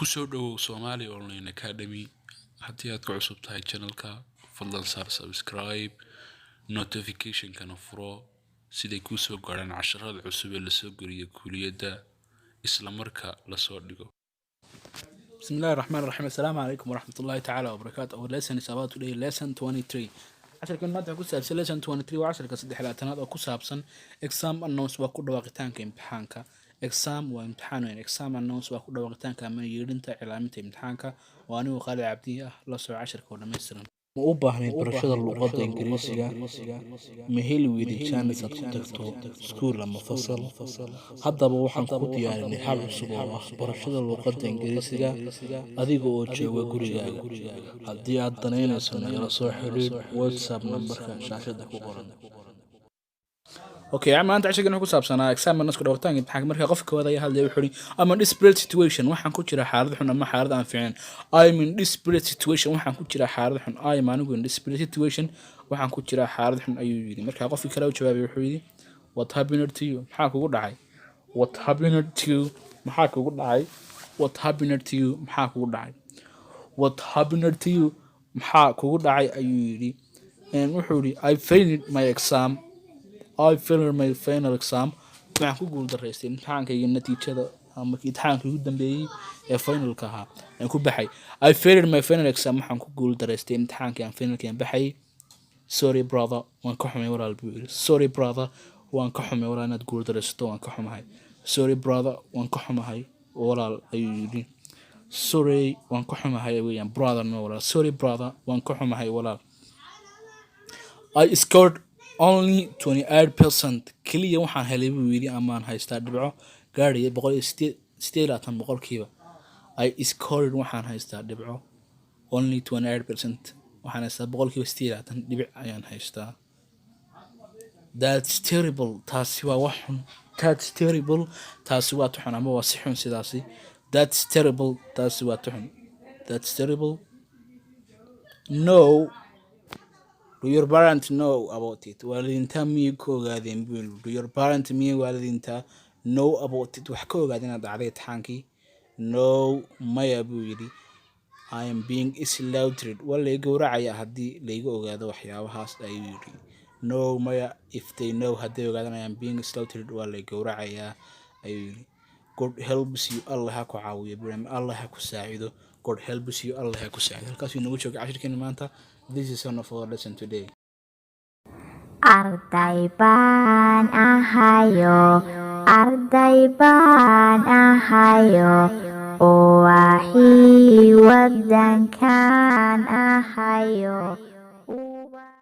kusoo dhawow Somali Online Academy haddii aad ku cusub tahay channelka fadlan saar subscribe notification kana furo siday ku soo gaaraan casharrada cusub ee la soo geliyo kuuliyada isla marka la soo dhigo. بسم الله الرحمن الرحيم. السلام عليكم ورحمة الله تعالى وبركاته. Our lesson is about today lesson 23. عشركن maanta ku saabsan lesson 23 waa casharka saddexlaatanaad oo ku saabsan exam announce waa ku dhawaqitaanka imtixaanka. exam waa imtixaan weyn. exam announce waa ku dhawaqitaanka ama yeedhinta cilaaminta imtixaanka. waa anigu Khalid Cabdi ah la soo casharka oo dhameystiran. ma u baahnayd barashada luuqada ingriiska ma heli weyday chance aad ku tagto iskuul ama fasal haddaba waxaan ku diyaarinay hab cusub oo ah barashada luuqada ingriiska adiga oo jooga gurigaaga haddii aad danaynayso nagala soo xiriir WhatsApp numberka shaashada ku qoran. Okay, maanta casharkan wuxuu ku saabsanaa exam nasku dhawrtaan imtixaanka marka qofka wada ay hadlay wuxuu I'm in desperate situation waxaan ku jira xaalad xun ama xaalad aan fiicin. I'm in desperate situation waxaan ku jira xaalad xun. I'm anigu in desperate situation waxaan ku jira xaalad xun ayuu yiri. Marka qofka kale uu jawaabay wuxuu yiri what happened to you maxaa kugu dhacay? What happened to you maxaa kugu dhacay? What happened to you maxaa kugu dhacay? What happened to you maxaa kugu dhacay ayuu yiri. Wuxuu yiri I failed my exam. I failed my final exam. waxaan ku guul daraystay imtixaankayga natiijada ama imtixaankii ugu dambeeyay ee finalka ahaa aan ku baxay. I failed my final exam waxaan ku guul daraystay imtixaankii aan finalka aan baxay. Sorry brother waan ka xumay walaal buu yiri. Sorry brother waan ka xumay walaal inaad guul daraysto waan ka xumahay. Sorry brother waan ka xumahay walaal ayuu yiri. Sorry waan ka xumahay weeyaan brother no walaal. Sorry brother waan ka xumahay walaal. I scored only 28% kaliya waxaan helay buu yiri amaan haystaa dhibco gaaraya 108 boqolkiiba. I scored waxaan haystaa dhibco only 28% waxaan haystaa boqolkiiba 8 dhibic ayaan haystaa. That's terrible taasi waa wax xun. That's terrible taasi waa xun ama waa si xun sidaasi. That's terrible taasi waa xun. That's terrible. No. Do your parents know about it? Waalidinta miyay ku ogaadeen buu. Do your parents miyay waalidinta know about it? wax ka ogaadeen inaad dhacday imtixaankii? No maya buu yiri. I am being slaughtered. Waa la gowracaya haddii la iga ogaado waxyaabahaas ayuu yiri. No maya if they know haddii ogaadaan I am being slaughtered waa la gowracaya ayuu yiri. God helps you Allah ha ku caawiyo buu. Allah ha ku saacido. God helps you Allah ha ku saacido. halkaas inuu joogo casharkeena maanta. This is one of our lesson today. Arday baan ahayo, arday baan ahayo, oo waxii wadankan ahayo.